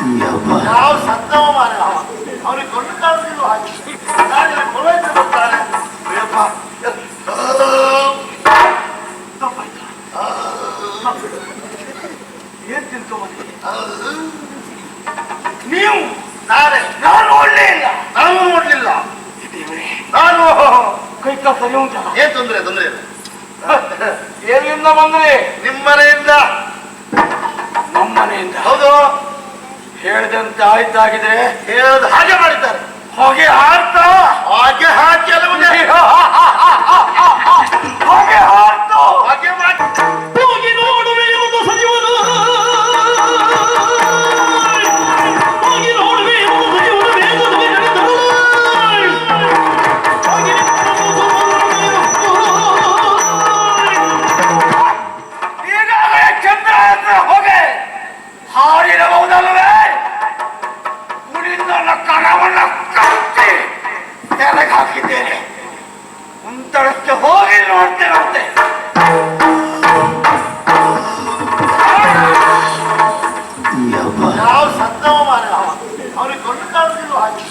ನಾವು ಸತ್ತವ ಮಾರ ಅವನಿಗೆ ದೊಡ್ಡ ಕಾಲದಿಲ್ಲ ಹಾಗೆ ನಾನು ಕೊಲೈತೆ ಬರ್ತಾರೆ ಏನ್ ತಿಂತು ಮನೆ ನೀವು ನಾನು ನೋಡ್ಲೇ ಇಲ್ಲ. ನಾನು ನೋಡ್ಲಿಲ್ಲ. ನಾನು ಕೈ ಕಾಲು ಸರಿ ಉಂಟಲ್ಲ. ಏನ್ ತೊಂದ್ರೆ ಇಲ್ಲ. ಎಲ್ಲಿಂದ ಬಂದ್ರಿ? ನಿಮ್ಮನೆಯಿಂದ. ನಮ್ಮನೆಯಿಂದ? ಹೌದು. ಹೇಳಿದಂತೆ ಆಯ್ತಾಗಿದೆ. ಹೇಳದ ಹಾಗೆ ಮಾಡಿದ್ದಾರೆ. ಹಾಗೆ ಹಾರ್ತಾ ಹಾಗೆ ಹಾಕಿ ಹಾಗೆ ಹಾರ್ತು ಹಾಗೆ ಮಾಡಿ ಹೋಗಿ ನೋಡುವೆ ಎಂಬುದು ಸಜೀವನ. ಹೋಗಿ ನೋಡುವೆ ಎಂಬುದು ಸಜೀವನ ವೇಗದಲ್ಲಿ ನಡೆದರು. ಈಗಾಗಲೇ ಚಂದ್ರ ಹತ್ರ ಹೋಗಿ ಹಾರಿರಬಹುದಲ್ಲವೇ? ಗುಡಿಯಿಂದ ಕಣವನ್ನು ಕಟ್ಟಿ ತೆರೆಗೆ ಹಾಕಿದ್ದೇನೆ. ಮುಂತಳಕ್ಕೆ ಹೋಗಿ ನೋಡ್ತೇನಂತೆ. ನಾವು ಸತ್ತವ ಮಾರ ಅವನಿಗೆ ದೊಡ್ಡ ಕಾಲದಿಲ್ಲ ಹಾಗೆ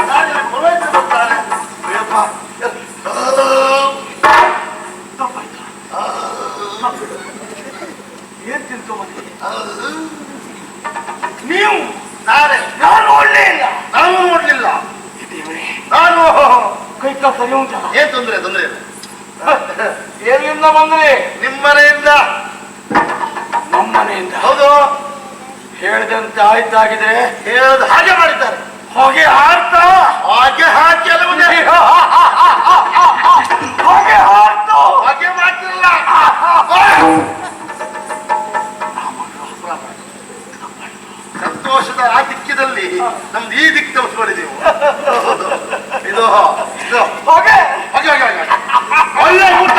ನಾನು ಕೊಲೈತೆ ಬರ್ತಾರೆ. ಏನ್ ತಿಂತು ಮನೆ ನೀವು? ನಾನು ನೋಡ್ಲೇ ಇಲ್ಲ. ನಾನು ನೋಡ್ಲಿಲ್ಲ. ನಾನು ಕೈ ಕಾಲು ಸರಿ ಉಂಟಲ್ಲ. ಏನ್ ತೊಂದ್ರೆ ಇಲ್ಲ. ಎಲ್ಲಿಂದ ಬಂದ್ರಿ? ನಿಮ್ಮನೆಯಿಂದ. ನಮ್ಮನೆಯಿಂದ? ಹೌದು. ಹೇಳಿದಂತೆ ಆಯ್ತಾಗಿದೆ. ಹೇಳದ ಹಾಗೆ ಮಾಡಿದ್ದಾರೆ. ಹಾಗೆ ಹಾರ್ತಾ ಹಾಗೆ ಹಾಕಿ ಹಾಗೆ ಹಾರ್ತು ಹಾಗೆ ಮಾಡ್ತಿರಲ್ಲ. ಸಂತೋಷದ ಆ ದಿಕ್ಕಿನಲ್ಲಿ ನಮ್ದು ಈ ದಿಕ್ಕು ತೋರಿಸ್ಕೊಂಡಿದ್ದೀವಿ. ಇದು ಹಾಗೆ ಹಾಗೆ ಹಾಗೆ ಒಳ್ಳೆ ಊಟ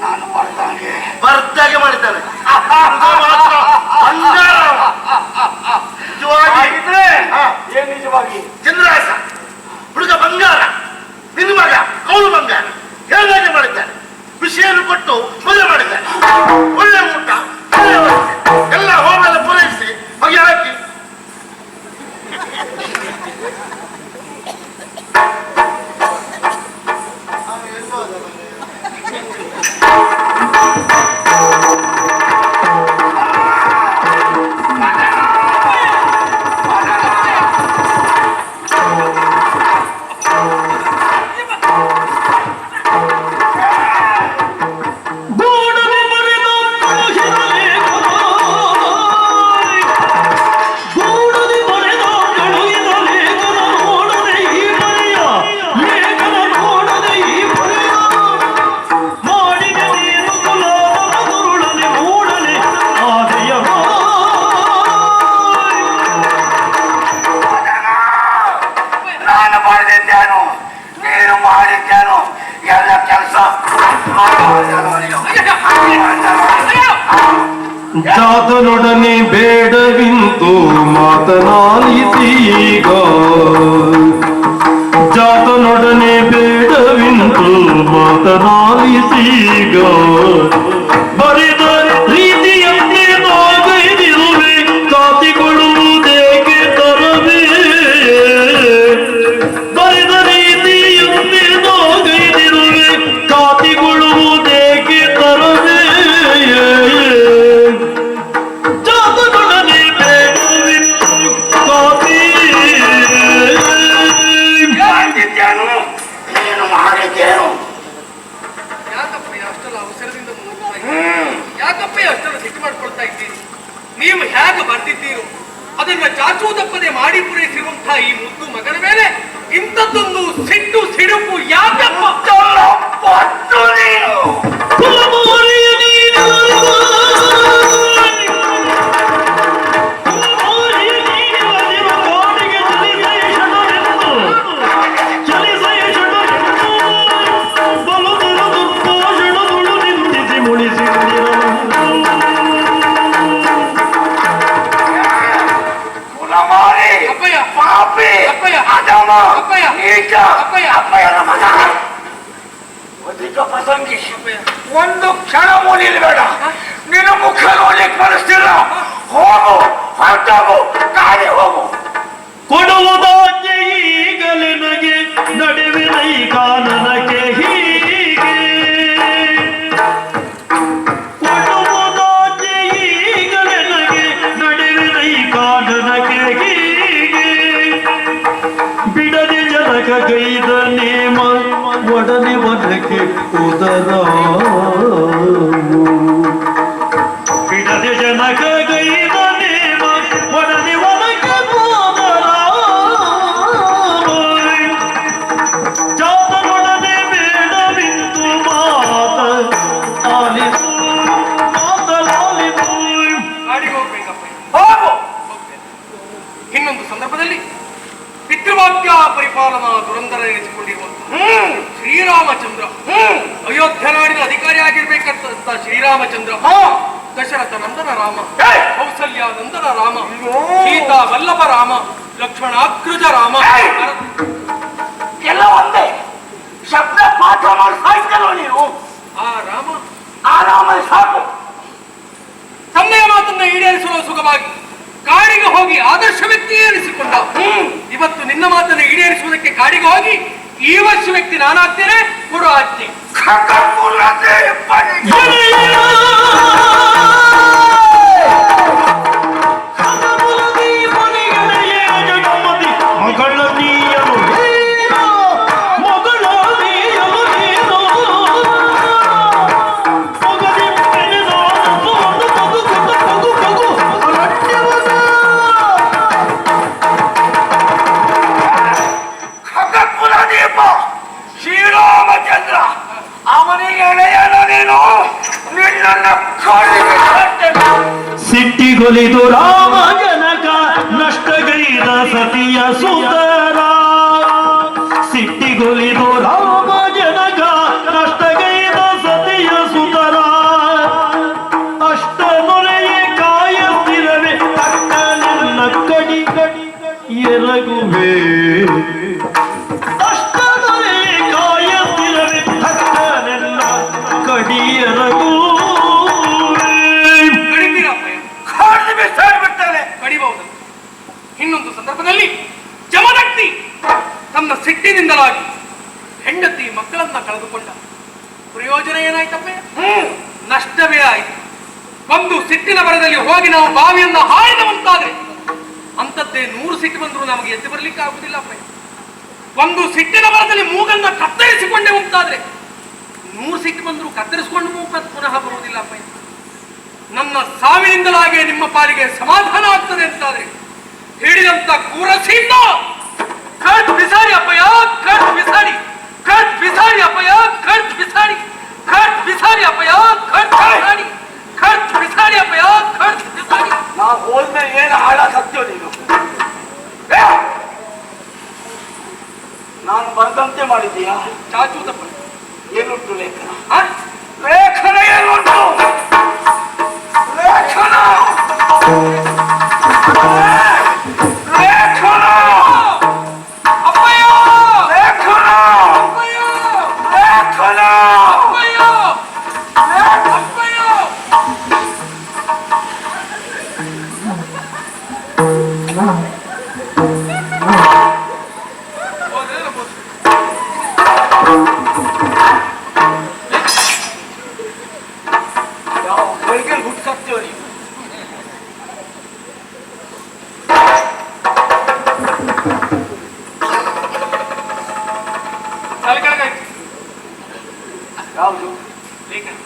ನಾನು ಬರ್ದಾಗೆ ಮಾಡಿದ್ದಾನೆ. ಏನ್ ನಿಜವಾಗಿ ಚಂದ್ರಾಸ ಹುಡುಗ ಬಂಗಾರ, ನಿನ್ನ ಮಗ ಅವಳು ಬಂಗಾರ ಹೇಗೆ ಮಾಡಿದ್ದಾನೆ. ವಿಷಯನ್ನು ಕೊಟ್ಟು ಮದುವೆ ಮಾಡಿದ್ದಾನೆ. ಒಳ್ಳೆ ಊಟ ಎಲ್ಲ ಹೋಮೆಲ್ಲ ಪೂರೈಸಿ ಹೊಗೆ ಹಾಕಿ ಜಾತನೊಡನೆ ಬೇಡವಿಂತು ಮಾತನಾಲಿಸೀಗ. ಜಾತನೊಡನೆ ಬೇಡವಿಂತು ಮಾತನಾಲಿಸೀಗ. ಬರೆದ ರೀತಿಯಂತೆ ನಾಗೈದಿರುವೆ ಕಾತಿಕೊಳ್ಳುವುದೇಕೆ ತರವೇ. ಬರೆದ ರೀತಿಯಂತೆ ನಾಗೈದಿರುವೆ ಕಾತಿಕೊಳ್ಳುವುದೇಕೆ ತರವೇ. ನೀವು ಹೇಗೆ ಬರ್ತಿದ್ದೀರೋ ಅದನ್ನ ಚಾಚೂದಪ್ಪದೆ ಮಾಡಿ ಪೂರೈಸಿರುವಂತಹ ಈ ಮುದ್ದು ಮಗನ ಮೇಲೆ ಇಂಥದ್ದೊಂದು ಸಿಟ್ಟು ಸಿಡುಪು ಯಾಕಪ್ಪ? ಪ್ರಸಂಗಿ ಒಂದು ಕ್ಷಣ ಮೂಲಿಲ್ ಬೇಡ. ನಿನ್ನ ಮುಖ ಶ್ರೀರಾಮಚಂದ್ರ, ದಶರಥ ನಂದನ ರಾಮ, ಕೌಸಲ್ಯ ನಂದನ ರಾಮ, ಸೀತಾ ವಲ್ಲಭ ರಾಮ, ಲಕ್ಷ್ಮಣಾಗ್ರಜ ರಾಮ. ಎಲ್ಲ ಒಂದೇ ಶಬ್ದ ಪಾಠ ಮಾಡಿ ಸಾಯ್ತಲ್ಲ ನೀವು. ಆ ರಾಮ ಸಾಕು. ತಮ್ಮೆಯ ಮಾತನ್ನ ಈಡೇರಿಸುವ ಸುಖವಾಗಿ ಕಾಡಿಗೆ ಹೋಗಿ ಆದರ್ಶ ವ್ಯಕ್ತಿಯೇ ಎನಿಸಿಕೊಂಡ. ಇವತ್ತು ನಿನ್ನ ಮಾತನ್ನು ಈಡೇರಿಸುವುದಕ್ಕೆ ಕಾಡಿಗೆ ಹೋಗಿ ಈ ವರ್ಷ ವ್ಯಕ್ತಿ ನಾನಾಗ್ತೇನೆ, ಕೊಡು ಆಜ್ಞೆ. ಶ್ರೀರಾಮಚಂದ್ರ ಅವನಿಗೆ ಎಳೆಯನು ನೀನು ನಿನ್ನನ್ನು ಸಿಟ್ಟಿಗೊಲಿದು ರಾಮ ಜನಕ ನಷ್ಟಗೈದ ಸತಿಯ ಸುಂದರ. ಸಿಟ್ಟಿಗೊಲಿದು ರಾಮ ಜನಕ ನಷ್ಟಗೈದ ಸತಿಯ ಸುಂದರ. ಅಷ್ಟ ಮೊರೆಯೇ ಕಾಯುತ್ತಿರವೆ ಅಕ್ಕ ನಿನ್ನ ಕಡಿ ಕಡಿ ಎರಗುವೆ. ಅಷ್ಟ ಮೊರೆಯೇ ಕಾಯುತ್ತಿರವೆ ಅಕ್ಕ ನಿನ್ನ ಕಡಿ ಎರಗುವೆ. ಕಡಿಬಹುದು. ಇನ್ನೊಂದು ಸಂದರ್ಭದಲ್ಲಿ ಜಮದಗ್ನಿ ತನ್ನ ಸಿಟ್ಟಿನಿಂದಲಾಗಿ ಹೆಂಡತಿ ಮಕ್ಕಳನ್ನ ಕಳೆದುಕೊಂಡ. ಪ್ರಯೋಜನ ಏನಾಯ್ತಪ್ಪ? ನಷ್ಟವೇ ಆಯ್ತು. ಒಂದು ಸಿಟ್ಟಿನ ಬರದಲ್ಲಿ ಹೋಗಿ ನಾವು ಬಾವಿಯನ್ನ ಹಾಯ್ದವಂತಾದ್ರೆ ಅಂತದ್ದೇ 100 ಸಿಟ್ಟು ಬಂದರೂ ನಮಗೆ ಎದ್ದು ಬರಲಿಕ್ಕೆ ಆಗುದಿಲ್ಲಪ್ಪ. ಒಂದು ಸಿಟ್ಟಿನ ಬರದಲ್ಲಿ ಮೂಗನ್ನ ಕತ್ತರಿಸಿಕೊಂಡೆ ಉಂಟಾದ್ರೆ 100 ಸಿಟ್ಟು ಬಂದರೂ ಕತ್ತರಿಸಿಕೊಂಡು ಮೂಗ ಪುನಃ ಬರುವುದಿಲ್ಲಪ್ಪ. ನನ್ನ ಸಾವಿನಿಂದಲಾಗೆ ನಿಮ್ಮ ಪಾಲಿಗೆ ಸಮಾಧಾನ ಆಗ್ತದೆ ಅಂತಾದ್ರೆ ಹಿಡಿದಂತ ಕೂರಸಿಂದ ಕಟ್ ಬಿಸಾಡಿ ಅಪ್ಪಯ್ಯ, ಕಟ್ ಬಿಸಾಡಿ, ಕಟ್ ಬಿಸಾಡಿ ಅಪ್ಪಯ್ಯ, ಕಟ್ ಬಿಸಾಡಿ, ಕಟ್ ಬಿಸಾಡಿ ಅಪ್ಪಯ್ಯ, ಕಟ್ ಬಿಸಾಡಿ, ಕಟ್ ಬಿಸಾಡಿ ಅಪ್ಪಯ್ಯ, ಕಟ್ ಬಿಸಾಡಿ. ನಾವು ಹೋದ್ಮೇಲೆ ಏನು ಹಾಳಾಗ್ತೀವ ನೀನು? ನಾನು ಬಂದಂತೆ ಮಾಡಿದ್ದೀಯಾ? ಚಾಚೂತಪ್ಪ ಏನುಂಟು ಲೇಖನ? ಲೇಖನ ಏನುಂಟು? ಲೇಖನ ಲೇಖನ ಅಪ್ಪಯ್ಯ, ಲೇಖನ ಅಪ್ಪಯ್ಯ, ಲೇಖನ ಅಪ್ಪಯ್ಯ, ಅಪ್ಪಯ್ಯ. ಯಾವ ಬೆಳಗ್ಗೆ ಹುಟ್ಟಿಸ್ತೀವ ನೀವು? ತಲೆ ಕೆಳಗಾಯ್ತು. ಯಾವುದು? ಲೇಖನ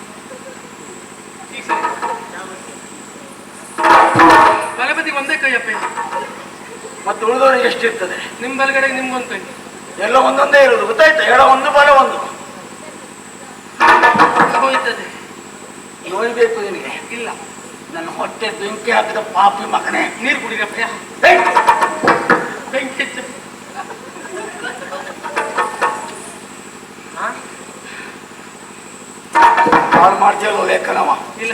ಈಗ ಸರಿ. ಬಲಬದಿ ಒಂದೇ ಕೈಯಪ್ಪ. ಮತ್ತೆ ಉಳಿದವರಿಗೆ ಎಷ್ಟಿರ್ತದೆ? ನಿಮ್ ಬಲಗಡೆಗೆ ನಿಮ್ಗೊಂದು ಕೈ. ಎಲ್ಲ ಒಂದೊಂದೇ ಇರುವುದು ಗೊತ್ತಾಯ್ತಾ? ಎಡ ಒಂದು ಬಲ ಒಂದು. ಹೋಯ್ತದೆ. ನೋಯ್ಬೇಕು ನಿನಗೆ? ಇಲ್ಲ, ನನ್ನ ಹೊಟ್ಟೆ ಬೆಂಕಿ ಹಾಕಿದ ಪಾಪಿ ಮಗನೇ. ನೀರು ಕುಡಿರಪ್ಪಯ್ಯ. ಏಯ್! ಬೆಂಕಿ ಹೆಚ್ಚು. ಹಾಳು ಮಾಡ್ತೀಯಲ್ಲ ಲೇಖನವ. ಇಲ್ಲ,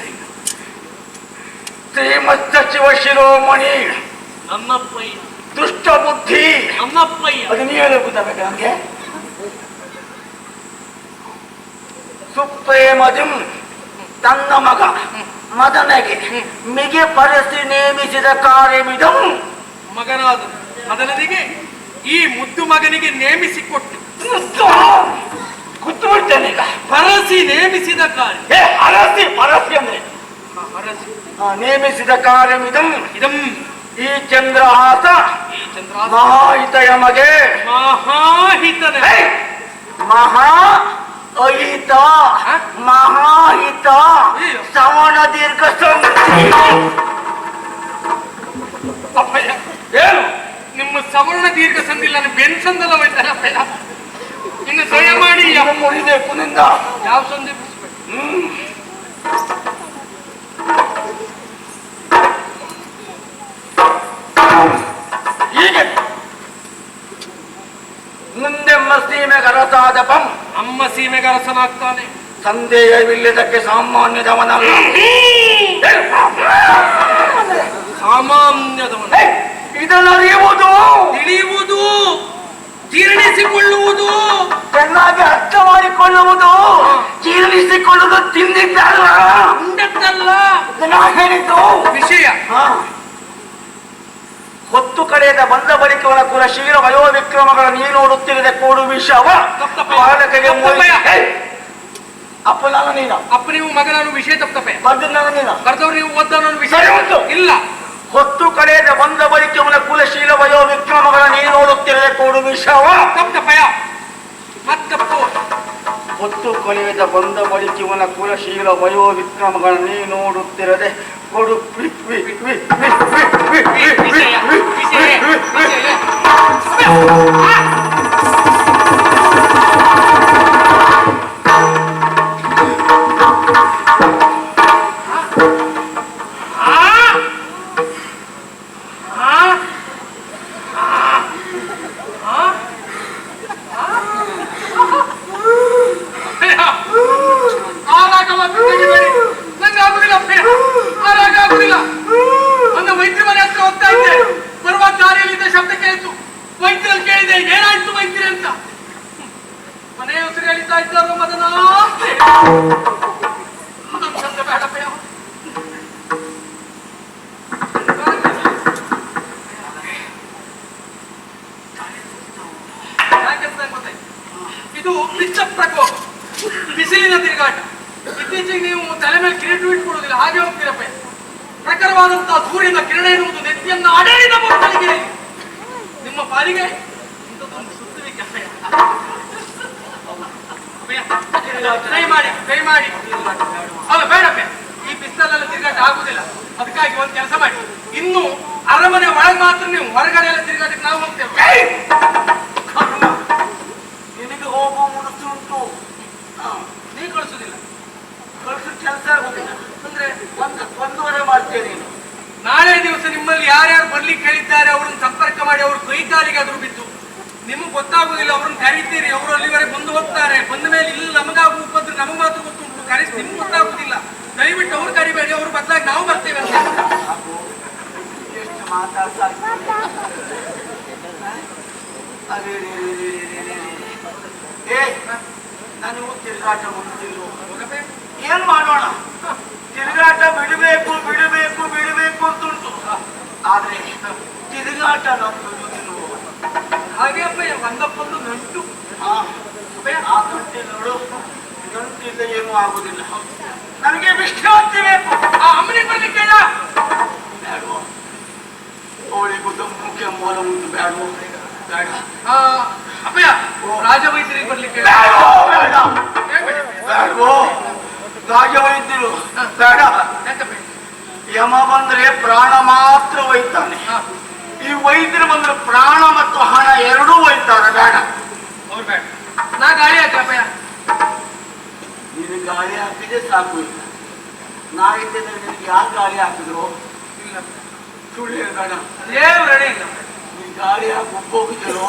ಶ್ರೀಮತ್ ಸಚಿವ ಶಿರೋಮಣಿ ನನ್ನಪ್ಪಯ್ಯ, ದುಷ್ಟ ಬುದ್ಧಿ ನನ್ನಪ್ಪಯ್ಯ. ಅದು ನೀ ಹೇಳಿ ಗೊತ್ತಾಗಬೇಕು ನಮ್ಗೆ. ಸುಪ್ರೇಮದಿಂ ತನ್ನ ಮಗ ಮದನೆಗೆ ಮಿಗೆ ಪರಸಿ ನೇಮಿಸಿದ ಕಾರ್ಯವಿದಂ. ಮಗನಾದ ಮದನನಿಗೆ ಈ ಮುದ್ದು ಮಗನಿಗೆ ನೇಮಿಸಿಕೊಟ್ಟು ಕೂತು ಬಿಡ್ತೇನೆ ಈಗ. ಪರಸಿ ನೇಮಿಸಿದ ಕಾರ್ಯ. ಅರಸಿ ಪರಸಿ ಅಂದ್ರೆ ಪರಸಿ ನೇಮಿಸಿದ ಕಾರ್ಯವಿದಂ. ಇದಂ ಈ ಚಂದ್ರಹಾಸ ಈ ಚಂದ್ರ ಮಹಾಹಿತಯ ಮಗೆ ಮಹಾಹಿತನ ಮಹಾ ಅಹಿತ ಮಹಾಹಿತ ಶ್ರವಣ ದೀರ್ಘ ಅಪ್ಪಯ್ಯ. ಏನು ನಿಮ್ಮ ಸವರ್ಣ ದೀರ್ಘ ಸಂಧಿಲ್ಲ ಬೆನ್ಸಂದಲ್ಲ ಹೋಯ್ತಾರಪ್ಪಯ್ಯ. ಇನ್ನು ದಯಮಾಡಿ ಮುರಿಬೇಕು ನಿಂದ. ಯಾವ ಸಂಧಿ ಬಿಡಿಸ್ಬೇಕು? ಹೀಗೆ ಮುಂದೆಮ್ಮ ಸೀಮೆಗೆ ಅರಸಾದ ಪಂ ಅಮ್ಮ ಸೀಮೆಗೆ ಅರಸನಾಗ್ತಾನೆ. ಸಂದೇಹವಿಲ್ಲದಕ್ಕೆ ಸಾಮಾನ್ಯದವನಲ್ಲ. ಸಾಮಾನ್ಯದವನು ಇದನ್ನು ಅರಿಯುವುದು, ತಿಳಿಯುವುದು, ಜೀರ್ಣಿಸಿಕೊಳ್ಳುವುದು, ಚೆನ್ನಾಗಿ ಅರ್ಥ ಮಾಡಿಕೊಳ್ಳುವುದು, ಜೀರ್ಣಿಸಿಕೊಳ್ಳುವುದು ತಿಂದಿದ್ದಲ್ಲ, ಉಂಡದ್ದಲ್ಲ. ನಾ ಹೇಳಿದ್ದು ವಿಷಯ ಹೊತ್ತು ಕಡೆಯದ ಬಂದ ಬಳಿಕ ಅವನ ಕುಲಶೀಲ ವಯೋವಿಕ್ರಮಗಳ ನೀ ನೋಡುತ್ತಿರದೆ ಕೂಡು ವಿಷವ ಬಾಲಕಗೆ ಅಪ್ಪ ನಾನು ನೀನು ಅಪ್ಪ ನೀವು ಮಗ ನಾನು ವಿಷಯ ತಪ್ಪೆ ಬರ್ದು ನಾನು ನೀನು ಬರ್ದವ್ರು ನೀವು ಓದ ನಾನು ವಿಷಯ ಸರಿ ಉಂಟು. ಇಲ್ಲ. ಹೊತ್ತು ಕಡೆಯದ ಬಂದ ಬಳಿಕ ಅವನ ಕುಲಶೀಲ ವಯೋವಿಕ್ರಮಗಳ ನೀ ನೋಡುತ್ತಿರದೆ ಕೂಡು ವಿಷವ ತಪ್ಪಯ ಮತ್ತಪ್ಪು ಹೊತ್ತು ಕಳೆಯದ ಬಂದ ಬಳಿಕ ಇವನ ಕುಲಶೀಲ ವಯೋವಿಕ್ರಮಗಳ ನೀ ನೋಡುತ್ತಿರದೆ ಕೊಡು ವಿಷಯ ವಿಷಯ ವಿಷಯ ಇದು ಪಿಚ್ಚ ಪ್ರಕೋಪ, ಬಿಸಿಲಿನ ತಿರುಗಾಟ. ಇತ್ತೀಚೆಗೆ ನೀವು ತಲೆ ಮೇಲೆ ಕಿರೀಟ ಇಟ್ಕೊಳ್ಳೋದಿಲ್ಲ, ಹಾಗೆ ಹೋಗ್ತೀರಪ್ಪ. ಪ್ರಖರವಾದಂತಹ ಸೂರ್ಯನ ಕಿರಣ ಎನ್ನುವುದು ನೆತ್ತಿಯನ್ನು ಅಡಳಿದ ಮರುಗಳಿಗೆ ನಿಮ್ಮ ಪಾಲಿಗೆ ಇಂಥದ್ದೊಂದು ಸುತ್ತುವಿಕೆ. ದಯಮಾಡಿ ಅಲ್ಲ ಬೇಡಪ್ಪ, ಈ ಬಿಸಿಲಲ್ಲಿ ತಿರುಗಾಟ ಆಗುದಿಲ್ಲ. ಅದಕ್ಕಾಗಿ ಒಂದು ಕೆಲಸ ಮಾಡಿ, ಇನ್ನು ಅರಮನೆ ಒಳಗೆ ಮಾತ್ರ ನೀವು, ಹೊರಗಡೆ ಎಲ್ಲ ತಿರುಗಾಟಕ್ಕೆ ನಾವು ಹೋಗ್ತೇವೆ. ನಿನಗೆ ಹೋಗುವ ಮುನಸ್ಸು ಉಂಟು, ನೀ ಕಳಿಸುದಿಲ್ಲ, ಕಳಿಸೋ ಕೆಲಸ ಆಗುದಿಲ್ಲ ಅಂದ್ರೆ ಒಂದೂವರೆ ಮಾಡ್ತೇನೆ ನೀನು. ನಾಳೆ ದಿವಸ ನಿಮ್ಮಲ್ಲಿ ಯಾರ್ಯಾರು ಬರ್ಲಿಕ್ಕೆ ಹೇಳಿದ್ದಾರೆ ಅವರನ್ನು ಸಂಪರ್ಕ ಮಾಡಿ ಅವ್ರ ಕೈಕಾಲಿಗಾದ್ರೂ ಬಿದ್ದು, ನಿಮಗೆ ಗೊತ್ತಾಗುದಿಲ್ಲ, ಅವ್ರನ್ನ ಕರೀತೀರಿ, ಅವರು ಅಲ್ಲಿವರೆಗೆ ಬಂದು ಹೋಗ್ತಾರೆ. ಬಂದ ಮೇಲೆ ಇಲ್ಲಿ ನಮಗಾಗುವ ಉಪದ್ರ ನಮಗೆ ಮಾತ್ರ ಗೊತ್ತುಂಟು, ಕರೆಸಿ ನಿಮ್ಗೆ ಗೊತ್ತಾಗುದಿಲ್ಲ. ದಯವಿಟ್ಟು ಅವ್ರು ಕರಿಬೇಡಿ, ಅವ್ರ ಬದಲಾಗಿ ನಾವು ಬರ್ತೇವೆ ಅಂತ. ಎಷ್ಟು ಮಾತಾಡ್ತಾ ನನಗೂ ತಿರುಗಾಟ ಮುಗಿದಿಲ್ಲ. ಏನ್ ಮಾಡೋಣ, ತಿರುಗಾಟ ಬಿಡಬೇಕು ಬಿಡಬೇಕು ಬಿಡಬೇಕು ಅಂತುಂಟು, ಆದ್ರೆ ತಿರುಗಾಟ ನಮ್ಮದು ಹಾಗೆ ಅಪ್ಪ ಒಂದಕ್ಕೊಂದು ನಂಟು. ಆ ಗಂಟೆ ನೋಡು, ಗಂಟಿಲ್ಲ ಏನೂ ಆಗುದಿಲ್ಲ. ನನಗೆ ವಿಶ್ರಾಂತಿ ಬೇಕು. ಆ ಅಮ್ಮನಿಗೆ ಬರ್ಲಿಕ್ಕೆ ಹೇಳ. ಬೇಡವೋ, ಅವಳಿಗೂ ಮುಖ್ಯ ಮೂಲ ಉಂಟು. ಬೇಡವೋ ಬೇಡ. ಅಪ್ಪಯ್ಯ ರಾಜವೈದ್ಯರಿಗೆ ಬರ್ಲಿಕ್ಕೆ ಬೇಡವೋ, ರಾಜವೈದ್ಯರು ಬೇಡ. ಯಮ ಬಂದ್ರೆ ಪ್ರಾಣ ಮಾತ್ರ ಒಯ್ತಾನೆ, ಈ ವೈದ್ಯರು ಬಂದ್ರೆ ಪ್ರಾಣ ಮತ್ತು ಹಣ ಎರಡೂ ಒಯ್ತಾರೆ. ಬೇಡ, ಅವ್ರು ಬೇಡ. ನಾ ಗಾಳಿ ಹಾಕಿ ಅಪ್ಪಯ್ಯ. ನೀನು ಗಾಳಿ ಹಾಕಿದ್ರೆ ಸಾಕು. ಇಲ್ಲ ನಾ ಇದ್ದರೆ ನಿನಗೆ ಯಾರು ಗಾಳಿ ಹಾಕಿದ್ರು? ಇಲ್ಲ ಸುಳ್ಳು ಬೇಡ, ಏನು ರೆಡಿ ಇಲ್ಲ. ನೀನು ಗಾಳಿ ಹಾಕಿ ಒಪ್ಪೋಗಿದ್ದರೋ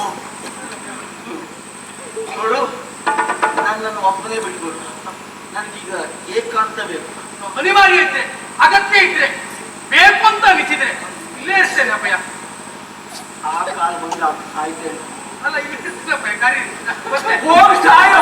ನೋಡು, ನನ್ನನ್ನು ಒಬ್ಬನೇ ಬಿಟ್ಕೊಡು. ನನಗೀಗ ಏಕಾಂತ ಬೇಕು. ಅನಿವಾರ್ಯ ಇದ್ರೆ, ಅಗತ್ಯ ಇದ್ರೆ, ಬೇಕು ಅಂತ ಅನಿಸಿದ್ರೆ ಇಲ್ಲೇ ಇರ್ತೇನೆ ಅಪ್ಪಯ್ಯ. ಆ ಕಾಲ ಬಂದು ಸಾಯ್ತೇನೆ. ಅಲ್ಲ ಇಲ್ಲಿ ಅಪ್ಪಯ್ಯ ಕರೀರಿ. ಹೋಗಿ ಸಾಯೋ.